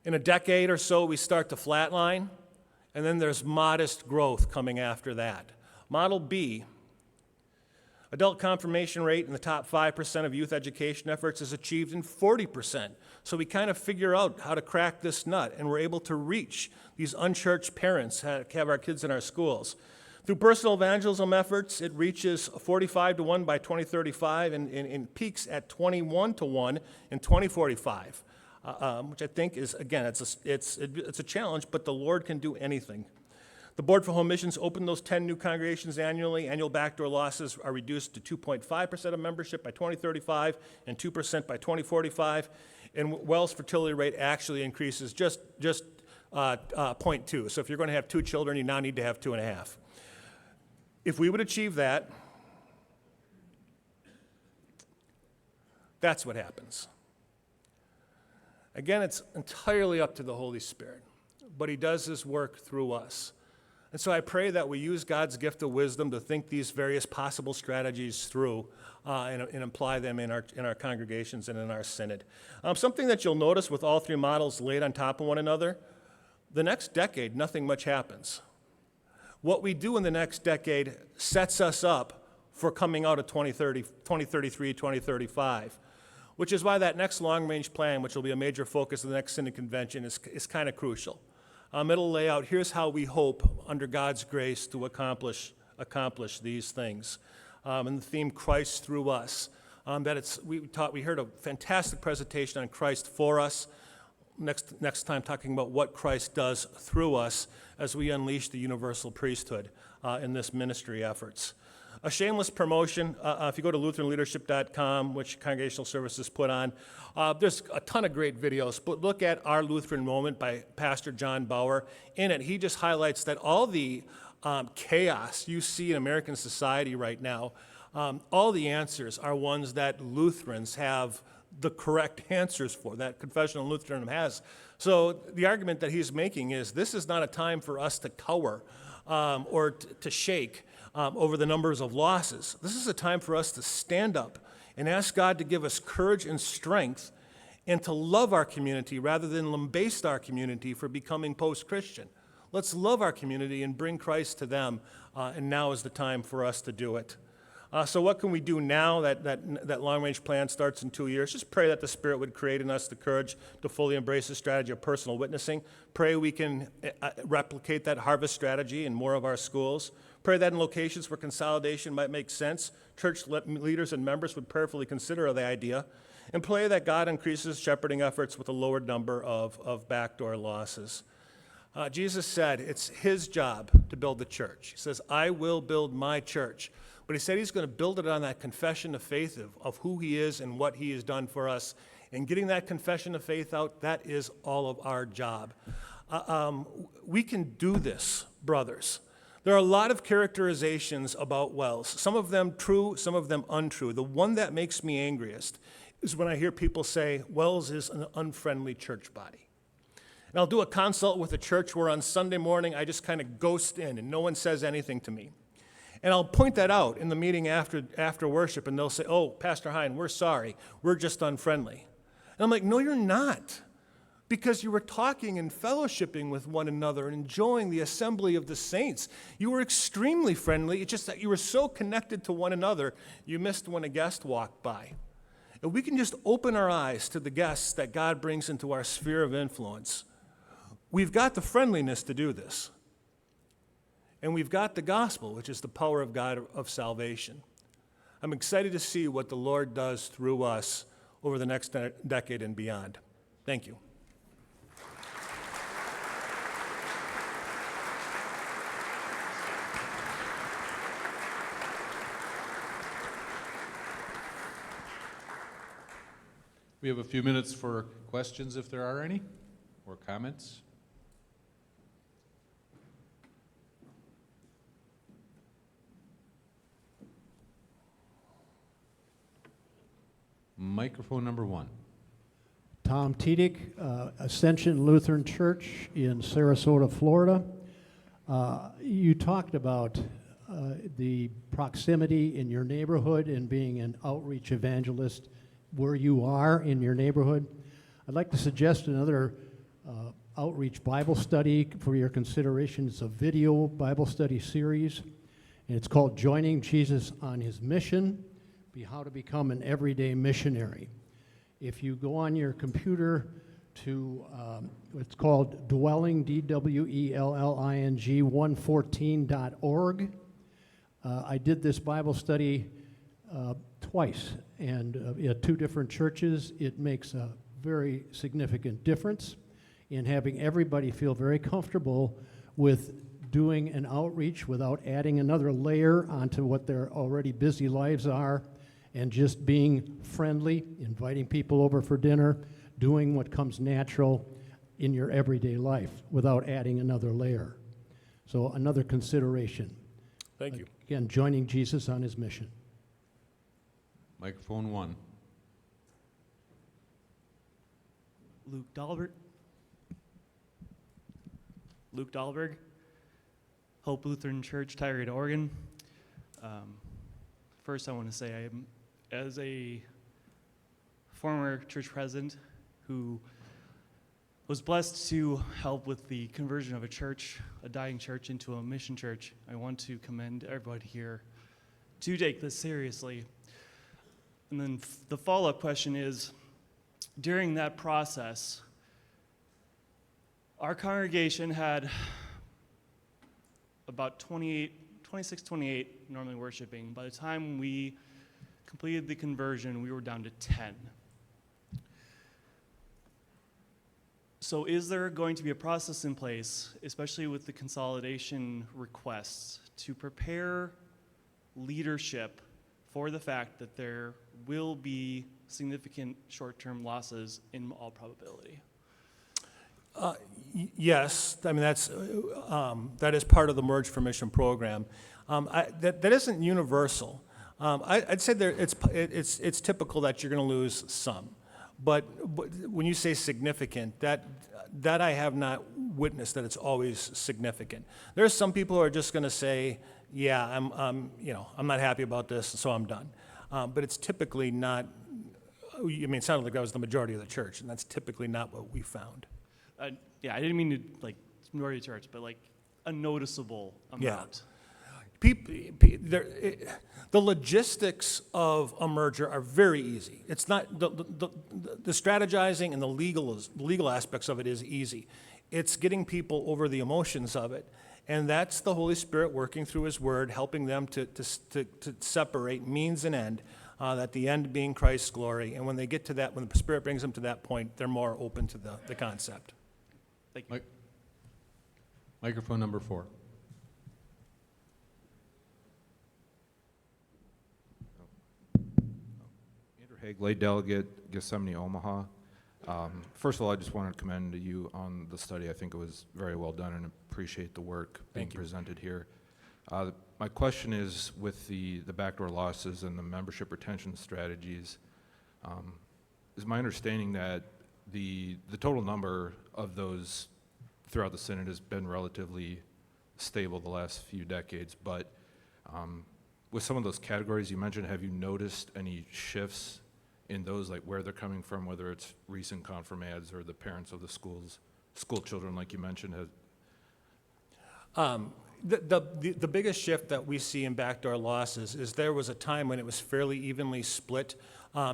In a decade or so, we start to flatline, and then there's modest growth coming after that. Model B, adult confirmation rate in the top 5% of youth education efforts is achieved in 40%. So we kind of figure out how to crack this nut, and we're able to reach these unchurched parents that have our kids in our schools. Through personal evangelism efforts, it reaches 45-1 by 2035 and peaks at 21-1 in 2045. Which I think is, again, it's a challenge, but the Lord can do anything. The Board for Home Missions opened those 10 new congregations annually. Annual backdoor losses are reduced to 2.5% of membership by 2035 and 2% by 2045. And WELS fertility rate actually increases just 0.2. So if you're going to have 2 children, you now need to have 2.5. If we would achieve that, that's what happens. Again, it's entirely up to the Holy Spirit, but he does his work through us. And so I pray that we use God's gift of wisdom to think these various possible strategies through and apply them in our congregations and in our synod. Something that you'll notice with all 3 models laid on top of one another, the next decade, nothing much happens. What we do in the next decade sets us up for coming out of 2033, 2035. Which is why that next long-range plan, which will be a major focus of the next Synod Convention, is kind of crucial. It'll lay out, here's how we hope, under God's grace, to accomplish these things. And the theme, Christ through us. We heard a fantastic presentation on Christ for us. Next time, talking about what Christ does through us as we unleash the universal priesthood in this ministry efforts. A shameless promotion, if you go to LutheranLeadership.com, which Congregational Services put on, there's a ton of great videos, but look at Our Lutheran Moment by Pastor John Bauer. In it, he just highlights that all the chaos you see in American society right now, all the answers are ones that Lutherans have the correct answers for, that confessional Lutheranism has. So the argument that he's making is this is not a time for us to cower or to shake over the numbers of losses. This is a time for us to stand up and ask God to give us courage and strength and to love our community rather than lambaste our community for becoming post-Christian. Let's love our community and bring Christ to them, and now is the time for us to do it. So what can we do now that long-range plan starts in 2 years? Just pray that the Spirit would create in us the courage to fully embrace the strategy of personal witnessing. Pray we can replicate that harvest strategy in more of our schools. Pray that in locations where consolidation might make sense, church leaders and members would prayerfully consider the idea. And pray that God increases shepherding efforts with a lower number of backdoor losses. Jesus said it's his job to build the church. He says, I will build my church. But he said he's going to build it on that confession of faith of who he is and what he has done for us. And getting that confession of faith out, that is all of our job. We can do this, brothers. There are a lot of characterizations about WELS, some of them true, some of them untrue. The one that makes me angriest is when I hear people say, WELS is an unfriendly church body. And I'll do a consult with a church where on Sunday morning I just kind of ghost in and no one says anything to me. And I'll point that out in the meeting after worship, and they'll say, oh, Pastor Hein, we're sorry. We're just unfriendly. And I'm like, no, you're not. Because you were talking and fellowshipping with one another and enjoying the assembly of the saints. You were extremely friendly. It's just that you were so connected to one another, you missed when a guest walked by. And we can just open our eyes to the guests that God brings into our sphere of influence. We've got the friendliness to do this. And we've got the gospel, which is the power of God of salvation. I'm excited to see what the Lord does through us over the next decade and beyond. Thank you. We have a few minutes for questions if there are any, or comments. Microphone number 1. Tom Tiedick, Ascension Lutheran Church in Sarasota, Florida. You talked about the proximity in your neighborhood and being an outreach evangelist where you are in your neighborhood. I'd like to suggest another outreach Bible study for your consideration. It's a video Bible study series, and it's called Joining Jesus on His Mission, How to Become an Everyday Missionary. If you go on your computer to, it's called Dwelling, DWELLING 114.org. I did this Bible study twice, and at 2 different churches. It makes a very significant difference in having everybody feel very comfortable with doing an outreach without adding another layer onto what their already busy lives are, and just being friendly, inviting people over for dinner, doing what comes natural in your everyday life without adding another layer. So another consideration. Thank you. Again, joining Jesus on his mission. Microphone 1. Luke Dahlberg, Hope Lutheran Church, Tigard, Oregon. First, I want to say I am, as a former church president who was blessed to help with the conversion of a church, a dying church, into a mission church, I want to commend everybody here to take this seriously. And then the follow-up question is, during that process, our congregation had about 26, 28 normally worshiping. By the time we completed the conversion, we were down to 10. So is there going to be a process in place, especially with the consolidation requests, to prepare leadership for the fact that there will be significant short-term losses in all probability? Yes, I mean that is part of the Merge for Mission program. That isn't universal. I'd say it's typical that you're going to lose some, but when you say significant, that I have not witnessed that it's always significant. There's some people who are just going to say, yeah, I'm not happy about this, so I'm done. But it's typically not. I mean, it sounded like that was the majority of the church, and that's typically not what we found. Yeah, I didn't mean to majority of the church, but a noticeable amount. The logistics of a merger are very easy. It's not the strategizing and the legal aspects of it is easy. It's getting people over the emotions of it, and that's the Holy Spirit working through His Word, helping them to separate means and end. That the end being Christ's glory, and when they get to that, when the Spirit brings them to that point, they're more open to the concept. Thank you. Microphone number 4. Andrew Haig, lay delegate, Gethsemane, Omaha. First of all, I just wanted to commend you on the study. I think it was very well done and appreciate the work being presented here. My question is, with the backdoor losses and the membership retention strategies, is my understanding that the total number of those throughout the Synod has been relatively stable the last few decades, but with some of those categories you mentioned, have you noticed any shifts in those, like where they're coming from, whether it's recent confirmads or the parents of the school children, like you mentioned? The biggest shift that we see in backdoor losses is there was a time when it was fairly evenly split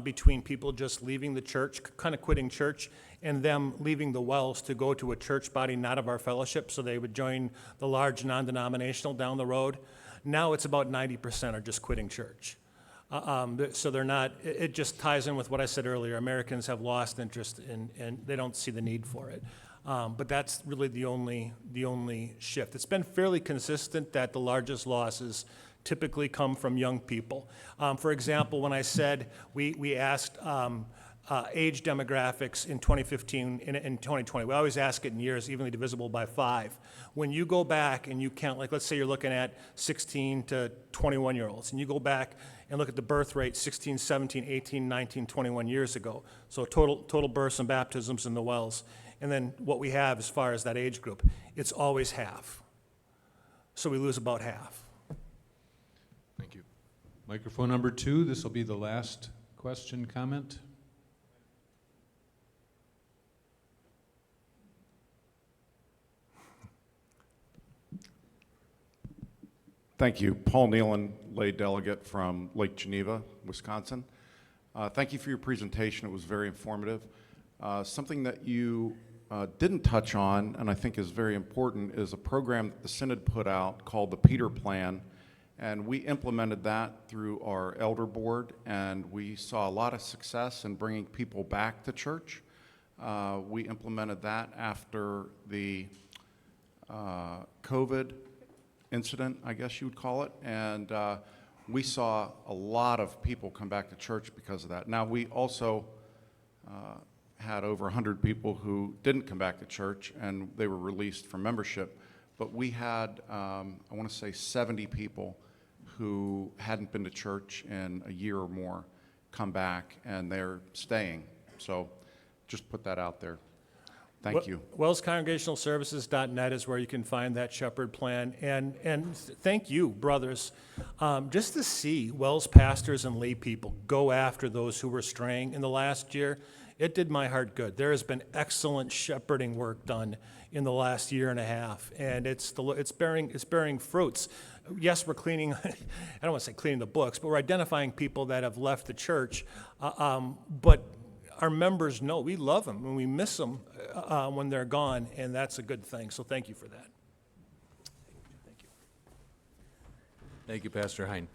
between people just leaving the church, kind of quitting church, and them leaving the WELS to go to a church body not of our fellowship, so they would join the large non-denominational down the road. Now it's about 90% are just quitting church. So they're not, it just ties in with what I said earlier. Americans have lost interest and they don't see the need for it. But that's really the only shift. It's been fairly consistent that the largest losses typically come from young people. For example, when I said we asked age demographics in 2015 in 2020, we always ask it in years evenly divisible by 5. When you go back and you count, like let's say you're looking at 16 to 21-year-olds, and you go back and look at the birth rate 16, 17, 18, 19, 21 years ago, so total births and baptisms in the WELS, and then what we have as far as that age group, it's always half. So we lose about half. Thank you. Microphone number 2, this will be the last question, comment. Thank you. Paul Nealon, lay delegate from Lake Geneva, Wisconsin. Thank you for your presentation. It was very informative. Something that you didn't touch on, and I think is very important, is a program that the Synod put out called the Peter Plan, and we implemented that through our elder board, and we saw a lot of success in bringing people back to church. We implemented that after the COVID incident, I guess you would call it, and we saw a lot of people come back to church because of that. Now, we also had over 100 people who didn't come back to church, and they were released from membership, but we had, I want to say 70 people who hadn't been to church in a year or more come back, and they're staying. So just put that out there. Thank you. WellsCongregationalServices.net is where you can find that shepherd plan. And thank you, brothers. Just to see WELS pastors and lay people go after those who were straying in the last year, it did my heart good. There has been excellent shepherding work done in the last year and a half, and it's bearing fruits. Yes, we're cleaning, I don't want to say cleaning the books, but we're identifying people that have left the church, but our members know we love them and we miss them when they're gone, and that's a good thing. So thank you for that. Thank you. Thank you, Pastor Hein.